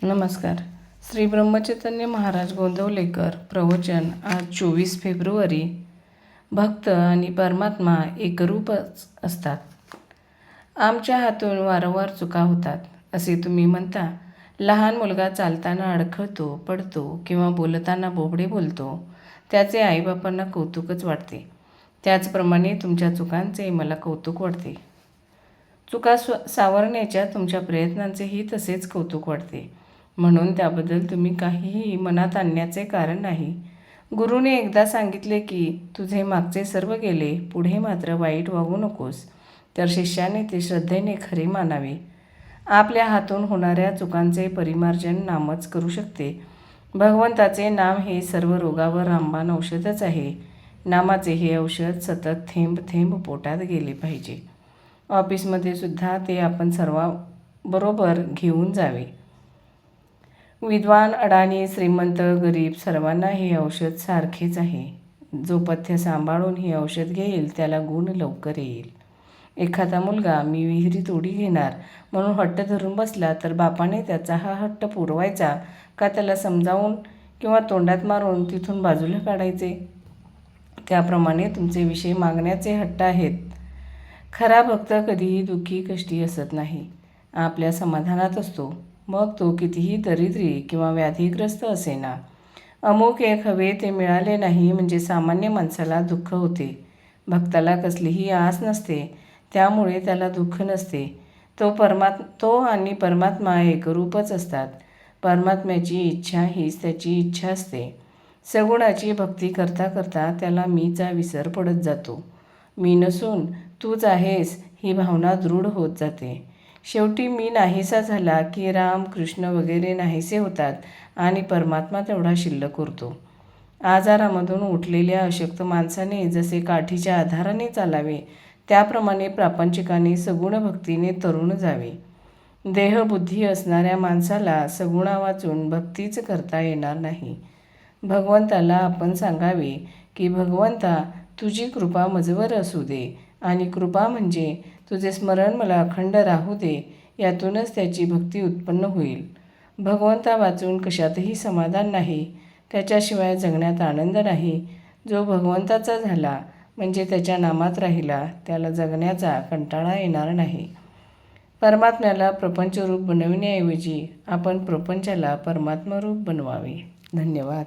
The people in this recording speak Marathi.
नमस्कार. श्री ब्रह्मचैतन्य महाराज गोंदवलेकर प्रवचन. आज 24 फेब्रुवारी. भक्त आणि परमात्मा एकरूपच असतात. आमच्या हातून वारंवार चुका होतात असे तुम्ही म्हणता. लहान मुलगा चालताना अडखळतो, पडतो किंवा बोलताना बोबडे बोलतो. त्याचे आईबापांना कौतुकच वाटते. त्याचप्रमाणे तुमच्या चुकांचे मला कौतुक वाटते. चुका सावरण्याच्या तुमच्या प्रयत्नांचेही तसेच कौतुक वाटते. म्हणून त्याबद्दल तुम्ही काहीही मनात आणण्याचे कारण नाही. गुरुने एकदा सांगितले की तुझे मागचे सर्व गेले, पुढे मात्र वाईट वागू नकोस. तर शिष्याने ते श्रद्धेने खरे मानावे. आपल्या हातून होणाऱ्या चुकांचे परिमार्जन नामच करू शकते. भगवंताचे नाम हे सर्व रोगावर रामबाण औषधच आहे. नामाचे हे औषध सतत थेंब थेंब पोटात गेले पाहिजे. ऑफिसमध्ये सुद्धा ते आपण सर्वांबरोबर घेऊन जावे. विद्वान, अडाणी, श्रीमंत, गरीब सर्वांना हे औषध सारखेच आहे. जो पथ्य सांभाळून हे औषध घेईल त्याला गुण लवकर येईल. एखादा मुलगा मी विहिरीत उडी घेणार म्हणून हट्ट धरून बसला तर बापाने त्याचा हा हट्ट पुरवायचा का त्याला समजावून किंवा तोंडात मारून तिथून बाजूला काढायचे? त्याप्रमाणे तुमचे विषय मागण्याचे हट्ट आहेत. खरा भक्त कधीही दुःखी कष्टी असत नाही. आपल्या समाधानात असतो. मग तो कितीही दरिद्री किंवा व्याधीग्रस्त असेना. अमुक एक हवे ते मिळाले नाही म्हणजे सामान्य माणसाला दुःख होते. भक्ताला कसलीही आस नसते, त्यामुळे त्याला दुःख नसते. तो आणि परमात्मा एकरूपच असतात. परमात्म्याची इच्छा हीच त्याची इच्छा असते. सगुणाची भक्ती करता करता त्याला मीचा विसर पडत जातो. मी नसून तूच आहेस ही भावना दृढ होत जाते. शेवटी मी नाहीसा झाला की राम, कृष्ण वगैरे नाहीसे होतात आणि परमात्मा तेवढा शिल्लक उरतो. आजारामधून उठलेल्या अशक्त माणसाने जसे काठीच्या आधाराने चालावे, त्याप्रमाणे प्रापंचिकाने सगुण भक्तीने तरुण जावे. देहबुद्धी असणाऱ्या माणसाला सगुणा वाचून भक्तीच करता येणार नाही. भगवंताला आपण सांगावे की भगवंता, तुझी कृपा मजवर असू दे आणि कृपा म्हणजे तुझे स्मरण मला अखंड राहू दे. यातूनच त्याची भक्ती उत्पन्न होईल. भगवंता वाचून कशातही समाधान नाही. त्याच्याशिवाय जगण्यात आनंद नाही. जो भगवंताचा झाला म्हणजे त्याच्या नामात राहिला त्याला जगण्याचा कंटाळा येणार नाही. परमात्म्याला प्रपंचरूप बनविण्याऐवजी आपण प्रपंचाला परमात्मरूप बनवावे. धन्यवाद.